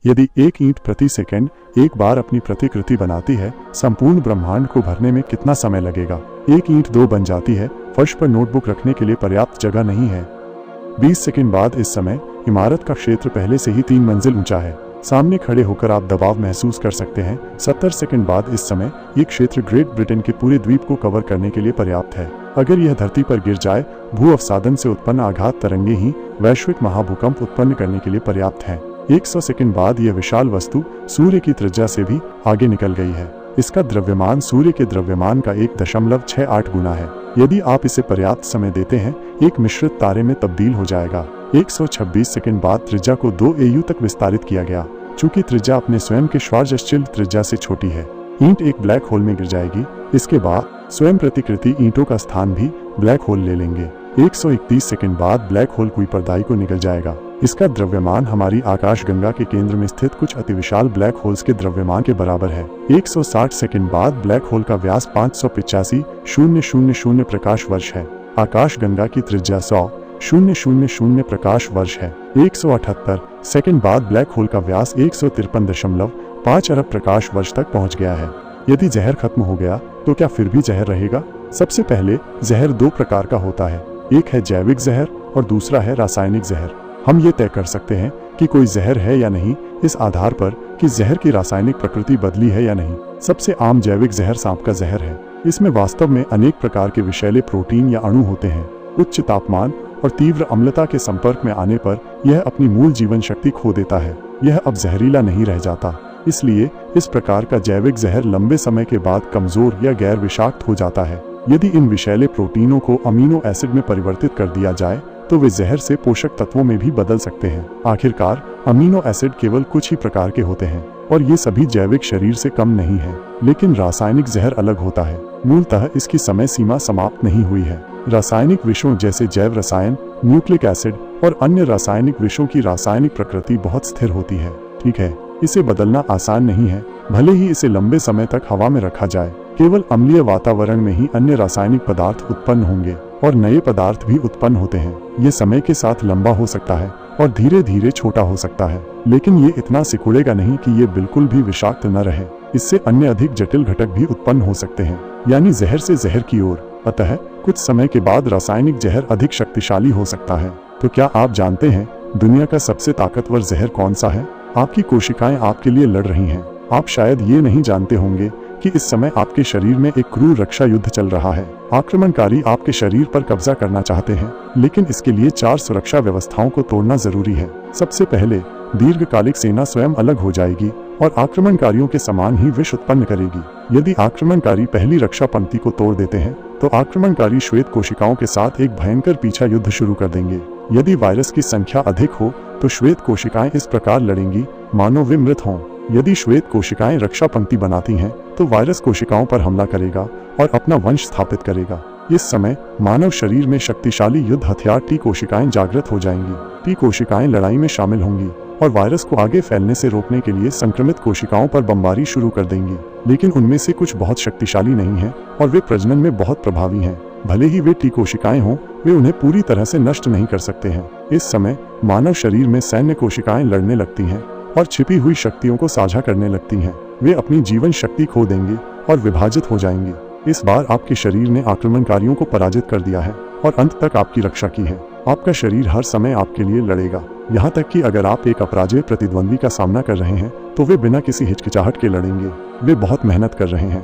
यदि एक ईंट प्रति सेकंड एक बार अपनी प्रतिकृति बनाती है, संपूर्ण ब्रह्मांड को भरने में कितना समय लगेगा? एक ईंट 2 बन जाती है, फर्श पर नोटबुक रखने के लिए पर्याप्त जगह नहीं है। 20 सेकंड बाद इस समय इमारत का क्षेत्र पहले से ही 3 मंजिल ऊंचा है। सामने खड़े होकर आप दबाव महसूस कर सकते हैं। 70 सेकंड बाद इस समय ये क्षेत्र ग्रेट ब्रिटेन के पूरे द्वीप को कवर करने के लिए पर्याप्त है। अगर यह धरती पर गिर जाए, भू अवसादन से उत्पन्न आघात तरंगे ही वैश्विक महाभूकंप उत्पन्न करने के लिए पर्याप्त हैं। 100 सेकंड बाद यह विशाल वस्तु सूर्य की त्रिज्या से भी आगे निकल गई है। इसका द्रव्यमान सूर्य के द्रव्यमान का 1.68 गुना है। यदि आप इसे पर्याप्त समय देते हैं, एक मिश्रित तारे में तब्दील हो जाएगा। 126 सेकंड बाद त्रिज्या को 2 AU तक विस्तारित किया गया। चूंकि त्रिज्या अपने स्वयं के श्वार्ज़शिल्ड त्रिज्या से छोटी है, ईंट एक ब्लैक होल में गिर जाएगी। इसके बाद स्वयं प्रतिकृति ईंटों का स्थान भी ब्लैक होल ले लेंगे। 131 सेकंड बाद ब्लैक होल कुइपरदाई को निकल जाएगा। इसका द्रव्यमान हमारी आकाशगंगा के केंद्र में स्थित कुछ अतिविशाल ब्लैक होल्स के द्रव्यमान के बराबर है। 160 सेकंड बाद ब्लैक होल का व्यास 585,000 प्रकाश वर्ष है। आकाशगंगा की त्रिज्या 100,000 प्रकाश वर्ष है। 178 सेकंड बाद ब्लैक होल का व्यास 153.5 अरब प्रकाश वर्ष तक पहुंच गया है। यदि जहर खत्म हो गया तो क्या फिर भी जहर रहेगा? सबसे पहले जहर 2 प्रकार का होता है, एक है जैविक जहर और दूसरा है रासायनिक जहर। हम ये तय कर सकते हैं कि कोई जहर है या नहीं इस आधार पर कि जहर की रासायनिक प्रकृति बदली है या नहीं। सबसे आम जैविक जहर सांप का जहर है। इसमें वास्तव में अनेक प्रकार के विषैले प्रोटीन या अणु होते हैं। उच्च तापमान और तीव्र अम्लता के संपर्क में आने पर यह अपनी मूल जीवन शक्ति खो देता है। यह अब जहरीला नहीं रह जाता। इसलिए इस प्रकार का जैविक जहर लंबे समय के बाद कमजोर या गैर विषाक्त हो जाता है। यदि इन विषैले प्रोटीनों को अमीनो एसिड में परिवर्तित कर दिया जाए तो वे जहर से पोषक तत्वों में भी बदल सकते हैं। आखिरकार अमीनो एसिड केवल कुछ ही प्रकार के होते हैं और ये सभी जैविक शरीर से कम नहीं है। लेकिन रासायनिक जहर अलग होता है। मूलतः इसकी समय सीमा समाप्त नहीं हुई है। रासायनिक विषों जैसे जैव रसायन, न्यूक्लिक एसिड और अन्य रासायनिक विषों की रासायनिक प्रकृति बहुत स्थिर होती है। ठीक है, इसे बदलना आसान नहीं है, भले ही इसे लंबे समय तक हवा में रखा जाए। केवल अम्लीय वातावरण में ही अन्य रासायनिक पदार्थ उत्पन्न होंगे और नए पदार्थ भी उत्पन्न होते हैं। ये समय के साथ लंबा हो सकता है और धीरे धीरे छोटा हो सकता है, लेकिन ये इतना सिकुड़ेगा नहीं कि ये बिल्कुल भी विषाक्त न रहे। इससे अन्य अधिक जटिल घटक भी उत्पन्न हो सकते हैं, यानी जहर से जहर की ओर। अतः कुछ समय के बाद रासायनिक जहर अधिक शक्तिशाली हो सकता है। तो क्या आप जानते हैं दुनिया का सबसे ताकतवर जहर कौन सा है? आपकी कोशिकाएं आपके लिए लड़ रही हैं। आप शायद ये नहीं जानते होंगे कि इस समय आपके शरीर में एक क्रूर रक्षा युद्ध चल रहा है। आक्रमणकारी आपके शरीर पर कब्जा करना चाहते हैं, लेकिन इसके लिए 4 सुरक्षा व्यवस्थाओं को तोड़ना जरूरी है। सबसे पहले दीर्घकालिक सेना स्वयं अलग हो जाएगी और आक्रमणकारियों के समान ही विष उत्पन्न करेगी। यदि आक्रमणकारी पहली रक्षा पंक्ति को तोड़ देते हैं तो आक्रमणकारी श्वेत कोशिकाओं के साथ एक भयंकर पीछा युद्ध शुरू कर देंगे। यदि वायरस की संख्या अधिक हो तो श्वेत कोशिकाएं इस प्रकार लड़ेंगी मानो वे मृत हों। यदि श्वेत कोशिकाएं रक्षा पंक्ति बनाती हैं तो वायरस कोशिकाओं पर हमला करेगा और अपना वंश स्थापित करेगा। इस समय मानव शरीर में शक्तिशाली युद्ध हथियार टी कोशिकाएं जागृत हो जाएंगी। टी कोशिकाएं लड़ाई में शामिल होंगी और वायरस को आगे फैलने से रोकने के लिए संक्रमित कोशिकाओं पर बमबारी शुरू कर देंगी। लेकिन उनमें से कुछ बहुत शक्तिशाली नहीं हैं और वे प्रजनन में बहुत प्रभावी हैं। भले ही वे टी कोशिकाएं हों, वे उन्हें पूरी तरह से नष्ट नहीं कर सकते हैं। इस समय मानव शरीर में सैन्य कोशिकाएं लड़ने लगती हैं और छिपी हुई शक्तियों को साझा करने लगती हैं। वे अपनी जीवन शक्ति खो देंगे और विभाजित हो जाएंगे। इस बार आपके शरीर ने आक्रमणकारियों को पराजित कर दिया है और अंत तक आपकी रक्षा की है। आपका शरीर हर समय आपके लिए लड़ेगा। यहाँ तक कि अगर आप एक अपराजित प्रतिद्वंदी का सामना कर रहे हैं तो वे बिना किसी हिचकिचाहट के लड़ेंगे। वे बहुत मेहनत कर रहे हैं